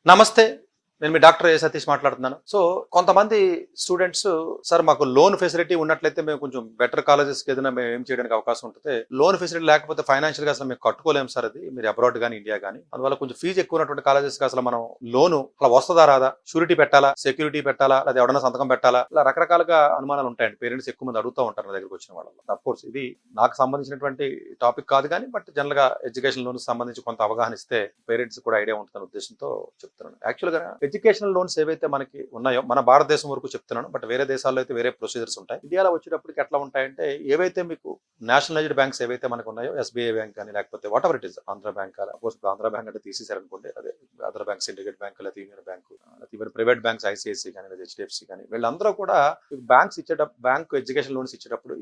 నమస్తే. నేను మీ డాక్టర్ సతీష్ మాట్లాడుతున్నాను. సో, కొంతమంది స్టూడెంట్స్ సార్ మాకు లోన్ ఫెసిలిటీ ఉన్నట్లయితే మేము కొంచెం బెటర్ కాలేజెస్‌కి ఏదైనా మేము ఏం చేయడానికి అవకాశం ఉంటది. లోన్ ఫెసిలిటీ లేకపోతే ఫైనాన్షియల్‌గా అసలు మేము కట్టుకోలేము సార్ అది. మీరు అబ్రాడ్ గాని, ఇండియా గాని. అందువల్ల కొంచెం ఫీజ్ ఎక్కువ ఉన్నటువంటి కాలేజెస్‌కి అసలు మనం లోను అలా వస్తదా రాదా? షూరిటీ పెట్టాలా? సెక్యూరిటీ పెట్టాలా? లేదా ఎవరైనా సంతకం పెట్టాలా? ఇలా రకరకాలుగా అనుమానాలు ఉంటాయండి. పేరెంట్స్ ఎక్కువ మంది అడుగుతూ ఉంటారు నా దగ్గరికి వచ్చిన వాళ్ళలో. అఫ్‌కోర్స్ ఇది నాకు సంబంధించినటువంటి టాపిక్ కాదు గానీ, బట్ జనరల్‌గా ఎడ్యుకేషన్ లోన్‌కి సంబంధించి కొంత అవగాహన ఇస్తే పేరెంట్స్ కూడా ఐడియా ఉంటుందనే ఉద్దేశంతో చెప్తున్నాను. యాక్చువల్‌గా ఎడ్యుకేషనల్ లోన్స్ ఏవైతే మనకి ఉన్నాయో మన భారతదేశం వరకు చెప్తున్నాను, బట్ వేరే దేశాల్లో అయితే వేరే ప్రొసీజర్స్ ఉంటాయి. ఇండియాలో వచ్చేటప్పటికి ఎట్లా ఉంటాయంటే ఏవైతే మీకు నేషనలైజ్డ్ బ్యాంక్స్ ఏవైతే మనకు ఉన్నాయో ఎస్బీఐ బ్యాంక్ కానీ లేకపోతే what ever it is Andhra bank Andhra bank అంటే తీసేశారనుకోండి, అదే అదర్ బ్యాంక్ సిండికేట్ బ్యాంక్ లేదా union bank even private banks ICICI కానీ లేదా హెచ్డిఎఫ్సి కానీ వీళ్ళందరూ కూడా బ్యాంక్స్ ఇచ్చేటప్పుడు బ్యాంక్ ఎడ్యుకేషన్ లోన్స్ ఇచ్చేటప్పుడు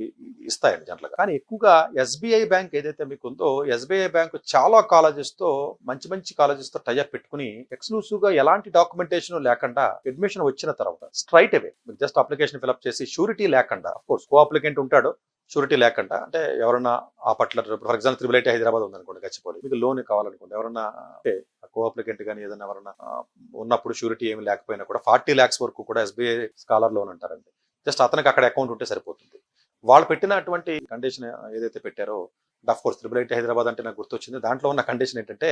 ఇస్తాయండి జనరల్గా. కానీ ఎక్కువగా ఎస్బీఐ బ్యాంక్ ఏదైతే మీకు ఉందో ఎస్బీఐ బ్యాంక్ చాలా కాలేజెస్ తో మంచి మంచి కాలేజెస్ తో టైఅప్ పెట్టుకుని ఎక్స్క్లూసివ్ గా ఎలాంటి డాక్యుమెంటేషన్ లేకుండా అడ్మిషన్ వచ్చిన తర్వాత స్ట్రైట్ అవే మీకు జస్ట్ అప్లికేషన్ ఫిల్అప్ చేసి షూరిటీ లేకుండా, అఫ్ కోర్స్ కో అప్లికెంట్ ఉంటాడు, షూరిటీ లేకుండా అంటే ఎవరన్నా ఆ particular for example triple Hyderabad ఉందనుకోండి, గచ్చిపోలి మీకు లోన్ కావాలనుకోండి, ఎవరన్నా అంటే కో అప్లికెంట్ కానీ ఏదైనా ఎవరన్నా ఉన్నప్పుడు షూరిటీ ఏమి లేకపోయినా కూడా 40 lakhs వరకు కూడా ఎస్బీఐ స్కాలర్ లోన్ అంటారండి. జస్ట్ అతనికి అక్కడ అకౌంట్ ఉంటే సరిపోతుంది. వాళ్ళు పెట్టినటువంటి కండిషన్ ఏదైతే పెట్టారో, ఆఫ్ కోర్స్ త్రిబుల్ హైదరాబాద్ అంటే నాకు గుర్తొచ్చింది. దాంట్లో ఉన్న కండిషన్ ఏంటంటే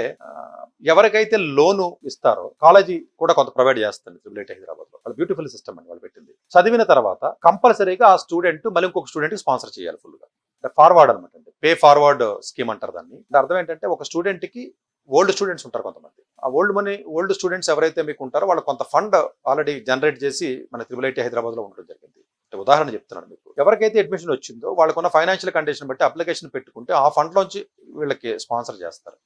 ఎవరికైతే లోను ఇస్తారో కాలేజీ కూడా కొంత ప్రొవైడ్ చేస్తుంది త్రిబుల్ హైదరాబాద్ లో. వాళ్ళు బ్యూటిఫుల్ సిస్టమ్ అని వాళ్ళు పెట్టింది. చదివిన తర్వాత కంపల్సరీగా ఆ స్టూడెంట్ మళ్ళీ ఇంకొక స్టూడెంట్ కి స్పాన్సర్ చేయాలి ఫుల్ గా. ఫార్వర్డ్ అనమాట, పే ఫార్వర్డ్ స్కీమ్ అంటారు దాన్ని. అర్థం ఏంటంటే ఒక స్టూడెంట్ కి ఓల్డ్ స్టూడెంట్స్ ఉంటారు కొంతమంది, ఆ ఓల్డ్ స్టూడెంట్స్ ఎవరైతే మీకు ఉంటారో వాళ్ళు కొంత ఫండ్ ఆల్రెడీ జనరేట్ చేసి మన త్రిబుల్ హైదరాబాద్ లో ఉండడం జరిగింది. ఉదాహరణ చెప్తున్నాను మీకు. ఎవరికైతే అడ్మిషన్ వచ్చిందో వాళ్ళకున్న ఫైనాన్షియల్ కండిషన్ బట్టి అప్లికేషన్ పెట్టుకుంటే ఆ ఫండ్ లోంచి వీళ్ళకి స్పాన్సర్ చేస్తారు.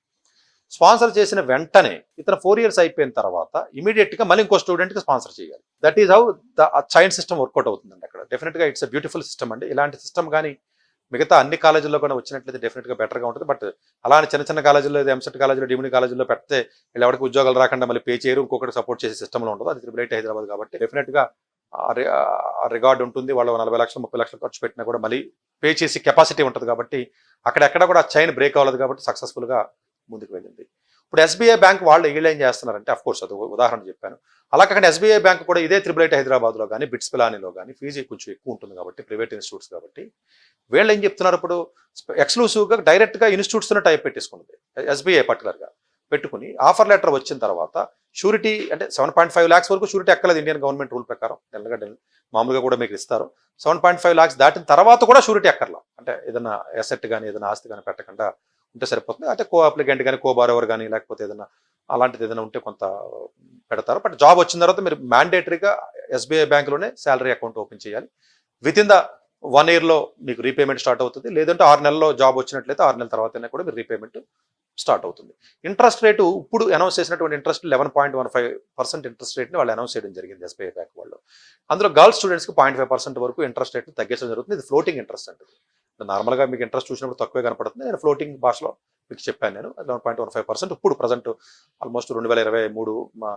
స్పాన్సర్ చేసిన వెంటనే ఇతను 4 years అయిపోయిన తర్వాత ఇమీడియట్ గా మళ్ళీ ఇంకో స్టూడెంట్ కి స్పాన్సర్ చేయాలి. That is how the chain system work out అవుతుందండి అక్కడ. డెఫినెట్ గా ఇట్స్ అ బ్యూటిఫుల్ సిస్టమ్ అండి. ఇలాంటి సిస్టమ్ కానీ మిగతా అన్ని కాలేజీల్లో కూడా వచ్చినట్లయితే డెఫినెట్ గా బెటర్ గా ఉంటుంది. బట్ అలానే చిన్న చిన్న కాలేజీల్లో ఎంసెట్ కాలేజీలో డిగ్రీ కాలేజీలో పెడితే వీళ్ళు ఎవరికి ఉద్యోగాలు రాకుండా మళ్ళీ పే చేయరు, ఇంకొకటి సపోర్ట్ చేసే సిస్టమ్ లో ఉంటుంది. అది త్రిబుల్ హైదరాబాద్ కాబట్టి డెఫినెట్ గా రిగార్డ్ ఉంటుంది. వాళ్ళు 40 లక్షలు 30 లక్షలు ఖర్చు పెట్టినా కూడా మళ్ళీ పే చేసి కెపాసిటీ ఉంటుంది కాబట్టి అక్కడెక్కడ కూడా చైన్ బ్రేక్ అవ్వలేదు కాబట్టి సక్సెస్ఫుల్ గా ముందుకు వెళ్ళింది. ఇప్పుడు ఎస్బీఐ బ్యాంక్ వాళ్ళు వీళ్ళు ఏం చేస్తున్నారంటే, అఫ్ కోర్స్ అది ఉదాహరణ చెప్పాను. అలా కాకుండా ఎస్బీఐ బ్యాంక్ కూడా ఇదే త్రిబుల్ హైదరాబాద్ లో కానీ బిట్స్ పిలానీలో కానీ ఫీజు కొంచెం ఎక్కువ ఉంటుంది కాబట్టి ప్రైవేట్ ఇన్స్టిట్యూట్స్ కాబట్టి వీళ్ళు ఏం చెప్తున్నారు, ఇప్పుడు ఎక్స్క్లూసివ్ గా డైరెక్ట్ గా ఇన్స్టిట్యూట్స్ తో టైప్ పెట్టేసుకున్నది ఎస్బీఐ పర్టికులర్ గా పెట్టుకుని ఆఫర్ లెటర్ వచ్చిన తర్వాత షూరిటీ అంటే 7.5 lakhs వరకు షూరిటీ ఎక్కలేదు ఇండియన్ గవర్నమెంట్ రూల్ ప్రకారం. మామూలుగా కూడా మీకు ఇస్తారు. 7.5 lakhs దాటిన తర్వాత కూడా షూరిటీ ఎక్కర్లా. అంటే ఏదైనా అసెట్ కానీ ఏదైనా ఆస్తి కానీ పెట్టకుండా ఉంటే సరిపోతుంది. అంటే కో అప్లికెంట్ కానీ కో బారోవర్ కానీ లేకపోతే ఏదైనా అలాంటిది ఏదైనా ఉంటే కొంత పెడతారు. బట్ జాబ్ వచ్చిన తర్వాత మీరు మ్యాండేటరీగా ఎస్బీఐ బ్యాంక్లోనే శాలరీ అకౌంట్ ఓపెన్ చేయాలి. విత్ ఇన్ ద 1 year లో మీకు రీపేమెంట్ స్టార్ట్ అవుతుంది. లేదంటే 6 నెలల్లో జాబ్ వచ్చినట్లయితే 6 నెలల తర్వాత కూడా మీరు రీపేమెంట్ స్టార్ట్ అవుతుంది. ఇంట్రెస్ట్ రేటు ఇప్పుడు అనౌన్స్ చేసినటువంటి ఇంట్రెస్ట్ 11.15% ఇంట్రెస్ట్ రేట్ని వాళ్ళు అనౌన్స్ చేయడం జరిగింది ఎస్బీఐ బ్యాంక్ వాళ్ళు. అందులో గర్ల్స్ స్టూడెంట్స్కి 0.5% వరకు ఇంట్రెస్ట్ రేట్ని తగ్గించడం జరుగుతుంది. ఇది ఫ్లోటింగ్ ఇంట్రెస్ట్ అంటే నార్మల్గా మీకు ఇంట్రెస్ట్ చూసినప్పుడు తక్కువే కనపడుతుంది. నేను ఫ్లోటింగ్ భాషలో మీకు చెప్పాను. నేను 11.15% ఇప్పుడు ప్రజెంట్ ఆల్మోస్ట్ 2023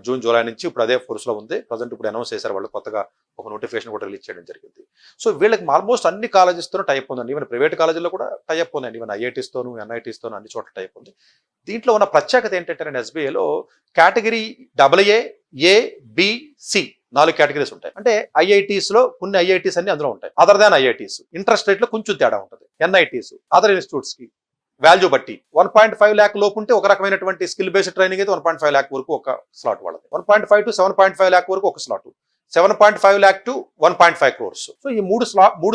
జూన్ జూలై నుంచి ఇప్పుడు అదే ఫోర్స్లో ఉంది. ప్రజెంట్ ఇప్పుడు అనౌన్స్ చేశారు వాళ్ళు, కొత్తగా ఒక నోటిఫికేషన్ కూడా రిలీజ్ చేయడం జరిగింది. సో వీళ్ళకి ఆల్మోస్ట్ అన్ని కాలేజెస్తోనూ టైప్ ఉందండి. ఈవెన్ ప్రైవేట్ కాలేజీలో కూడా టైప్ ఉందండి. ఈవెన్ ఐఐటీస్తోనూ ఎన్ఐటీస్తోనూ అన్ని చోట్ల టైప్ ఉంది. దీంట్లో ఉన్న ప్రత్యేకత ఏంటంటే నేను ఎస్బీఐలో category AA, A, B, C 4 categories ఉంటాయి. అంటే ఐఐటీస్ లో కొన్ని ఐఐటీస్ అన్ని అందులో ఉంటాయి. Other than IITs interest rate లో కొంచెం తేడా ఉంటుంది. ఎన్ఐటీస్ అదర్ ఇన్స్టిట్యూట్స్ కి వాల్యూ బట్టి 1.5 lakh లోపు ఉంటే ఒక రకమైనటువంటి స్కిల్ బేస్డ్ ట్రైనింగ్ అయితే 1.5 lakh వరకు ఒక స్లాట్ వాళ్ళది. 1.5 to 7.5 lakh వరకు ఒక slot. 7.5 lakh to 1.5 crores. So ఈ మూడు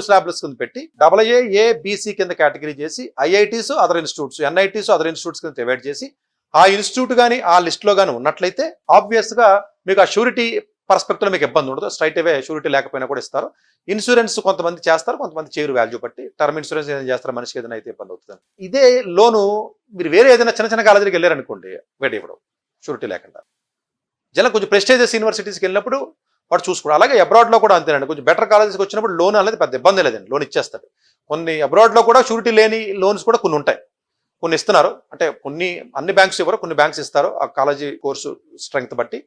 స్లాబ్స్ కింద పెట్టి AA, A, BC కింద కేటగిరీ చేసి IITs other institutes, NITs other institutes కింద డివైడ్ చేసి ఆ ఇన్స్టిట్యూట్ కానీ ఆ లిస్ట్ లో కానీ ఉన్నట్లయితే ఆబ్వియస్ గా మీకు ఆ షూరిటీ పర్స్పెక్టివ్ లో మీకు ఇబ్బంది ఉండదు. స్ట్రైట్ అవే షూరిటీ లేకపోయినా కూడా ఇస్తారు. ఇన్సూరెన్స్ కొంతమంది చేస్తారు, కొంతమంది చేయరు వాల్యూ బట్టి. టర్మ్ ఇన్సూరెన్స్ ఏదైనా చేస్తారు, మనిషికి ఏదైనా అయితే ఇబ్బంది అవుతుంది. ఇదే లోను మీరు వేరే ఏదైనా చిన్న చిన్న కాలేజీకి వెళ్ళారనుకోండి, వేడి ఇవ్వడం షూరిటీ లేకుండా. జనం కొంచెం ప్రెస్టేజియస్ యూనివర్సిటీస్కి వెళ్ళినప్పుడు వాడు చూసుకోవడం. అలాగే అబ్రాడ్ లో కూడా అంతేనండి. కొంచెం బెటర్ కాలేజెస్కి వచ్చినప్పుడు లోన్ అనేది పెద్ద ఇబ్బంది లేదండి, లోన్ ఇచ్చేస్తాడు. కొన్ని అబ్రాడ్ లో కూడా షూరిటీ లేని లోన్స్ కూడా కొన్ని ఉంటాయి, కొన్ని ఇస్తున్నారు. అంటే అన్ని బ్యాంక్స్ ఇవ్వరు, కొన్ని బ్యాంక్స్ ఇస్తారు ఆ కాలేజీ కోర్సు స్ట్రెంగ్త్ బట్టి.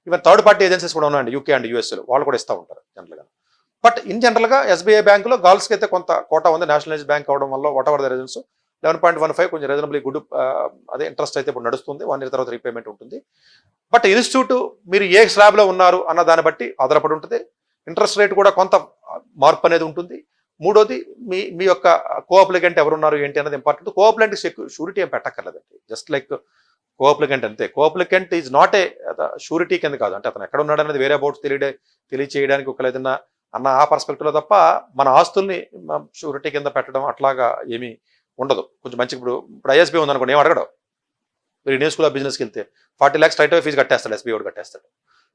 ఈవెన్ థర్డ్ పార్టీ ఏజెన్సీస్ కూడా ఉన్నాయండి, యూకే అండ్ యూఎస్లో వాళ్ళు కూడా ఇస్తూ ఉంటారు జనరల్గా. బట్ ఇన్ జనరల్గా ఎస్బీఐ బ్యాంకులో గర్ల్స్కి అయితే కొంత కోటా ఉంది. నేషనలైజ్ బ్యాంక్ అవడం వల్ల వాట్ ఎవర్ ద రీజన్స్ 11.15 కొంచెం రీజనబుల్లీ గుడ్ అదే ఇంట్రెస్ట్ అయితే ఇప్పుడు నడుస్తుంది. 1 year తర్వాత రీపేమెంట్ ఉంటుంది. బట్ ఇన్స్టిట్యూట్ మీరు ఏ స్లాబ్లో ఉన్నారు అన్న దాన్ని బట్టి ఆధారపడి ఉంటుంది. ఇంట్రెస్ట్ రేట్ కూడా కొంత మార్పు అనేది ఉంటుంది. మూడోది మీ యొక్క కోఅప్లికెంట్ ఎవరున్నారు ఏంటి అనేది ఇంపార్టెంట్. కోఅప్లికెంట్ షూరిటీ ఏం పెట్టక్కర్లేదండి. జస్ట్ లైక్ కోఅప్లికెంట్ అంతే. Co-applicant is not a surety కింద కాదు. అంటే అతను ఎక్కడ ఉన్నాడు అనేది వేరే అబౌట్స్ తెలియచేయడానికి ఒక ఏదైనా అన్న ఆ పర్స్పెక్టివ్లో తప్ప మన ఆస్తుల్ని షూరిటీ కింద పెట్టడం అట్లాగా ఏమీ ఉండదు. కొంచెం మంచి ఇప్పుడు ఐఎస్బీ ఉందనుకోండి, ఏం అడగడం. మీరు ఇండియన్ స్కూల్ ఆఫ్ బిజినెస్కి వెళ్తే 40 lakhs స్ట్రైట్ ఫీజు కట్టేస్తాడు, ఎస్బీ వాడు కట్టేస్తాడు.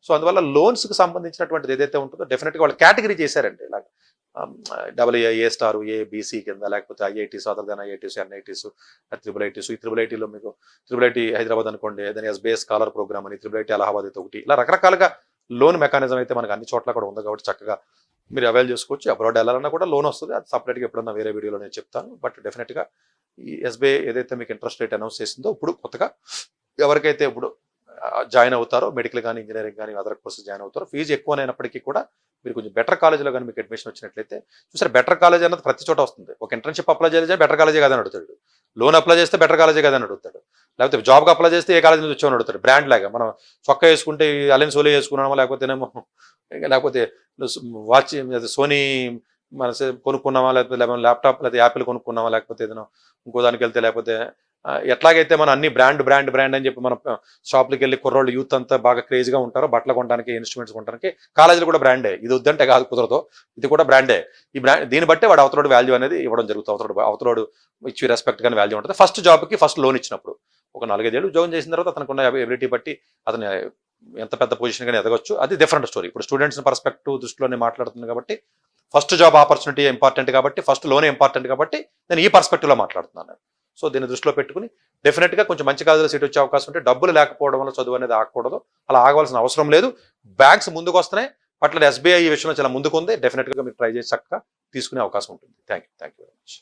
సో అందువల్ల లోన్స్కి సంబంధించినటువంటిది ఏదైతే ఉంటుందో డెఫినెట్గా వాళ్ళు కేటగిరీ చేశారండి. ఇలా AA స్టార్, ABC కింద, లేకపోతే IITs, other than IITs, NITs, IIITs. ఈ IIITలో మీకు IIIT హైదరాబాద్ అనుకోండి, దాని ఎస్బీఐ స్కాలర్ ప్రోగ్రామ్ అని, IIIT అలహాబాద్ అయితే ఒకటి, ఇలా రకరకాలుగా లోన్ మెకానిజం అయితే మనకు అన్ని చోట్ల కూడా ఉంది కాబట్టి చక్కగా మీరు అవైల్ చేసుకోవచ్చు. అబ్రాడ్ వెళ్ళాలన్నా కూడా లోన్ వస్తుంది. అది సపరేట్గా ఎప్పుడన్నా వేరే వీడియోలో నేను చెప్తాను. బట్ డెఫినెట్గా ఈ ఎస్బీఐ ఏదైతే మీకు ఇంట్రెస్ట్ రేట్ అనౌన్స్ చేసిందో ఇప్పుడు కొత్తగా ఎవరికైతే ఇప్పుడు జాయిన్ అవుతారో, మెడికల్ కానీ ఇంజనీరింగ్ కానీ అదర్ కోర్సెస్ జాయిన్ అవుతారో, ఫీజు ఎక్కువనైనప్పటికీ కూడా మీరు కొంచెం బెటర్ కాలేజీలో కానీ మీకు అడ్మిషన్ వచ్చినట్లయితే, చూసారు బెటర్ కాలేజ్ అన్నది ప్రతి చోట వస్తుంది. ఒక ఇంటర్న్షిప్ అప్లై చేస్తే బెటర్ కాలేజే కదని అడుగుతాడు, లోన్ అప్లై చేస్తే బెటర్ కాలేజే కదని అడుగుతాడు, లేకపోతే జాబ్కి అప్లై చేస్తే ఏ కాలేజ్ నుంచి వచ్చామని అడుగుతాడు. బ్రాండ్ లాగా మనం చొక్కా వేసుకుంటే అలెన్ సోలీ వేసుకున్నామా, లేకపోతే వాచ్ సోనీ మన కొనుక్కున్నామా, లేకపోతే ల్యాప్టాప్ లేదా యాపిల్ కొనుక్కున్నామా, లేకపోతే ఏదైనా ఇంకో దానికి వెళ్తే, లేకపోతే ఎట్లాగైతే మనం అన్ని బ్రాండ్ అని చెప్పి మనం షాప్లకి వెళ్ళి కుర్రోళ్ళు యూత్ అంతా బాగా క్రేజ్గా ఉంటారో బట్టలు కొనడానికి, ఇన్స్ట్రుమెంట్స్ కొనడానికి, కాలేజీలు కూడా బ్రాండే. ఇది వద్దంటే కాదు, కుదరదు, ఇది కూడా బ్రాండే. ఈ బ్రాండ్ దీన్ని బట్టే వాడు అవతలోడు వాల్యూ అనేది ఇవ్వడం జరుగుతుంది. అవతలోడు ఇచ్చి రెస్పెక్ట్ కానీ వాల్యూ ఉంటుంది. ఫస్ట్ జాబ్కి ఫస్ట్ లోన్ ఇచ్చినప్పుడు ఒక 4-5 ఏళ్ళు ఉద్యోగం చేసిన తర్వాత అతనుకున్న ఎబిలిటీ బట్టి అతను ఎంత పెద్ద పొజిషన్ కానీ ఎదగొచ్చు. అది డిఫరెంట్ స్టోరీ. ఇప్పుడు స్టూడెంట్స్ పర్స్పెక్టివ్ దృష్టిలోనే మాట్లాడుతుంది కాబట్టి ఫస్ట్ జాబ్ ఆపర్చునిటీ ఇంపార్టెంట్ కాబట్టి, ఫస్ట్ లోనే ఇంపార్టెంట్ కాబట్టి నేను ఈ పర్స్పెక్టివ్లో మాట్లాడుతున్నాను. సో దీన్ని దృష్టిలో పెట్టుకుని డెఫినెట్గా కొంచెం మంచి కాలేజీలో సీట్ వచ్చే అవకాశం ఉంటే, డబ్బులు లేకపోవడం వల్ల చదువు అనేది ఆగకూడదు. అలా ఆగవలసిన అవసరం లేదు. బ్యాంక్స్ ముందుకు వస్తున్నాయి, అట్లా ఎస్బీఐ ఈ విషయంలో చాలా ముందుకు ఉంది. డెఫినెట్గా మీరు ట్రై చేసి చక్కగా తీసుకునే అవకాశం ఉంటుంది. Thank you very much.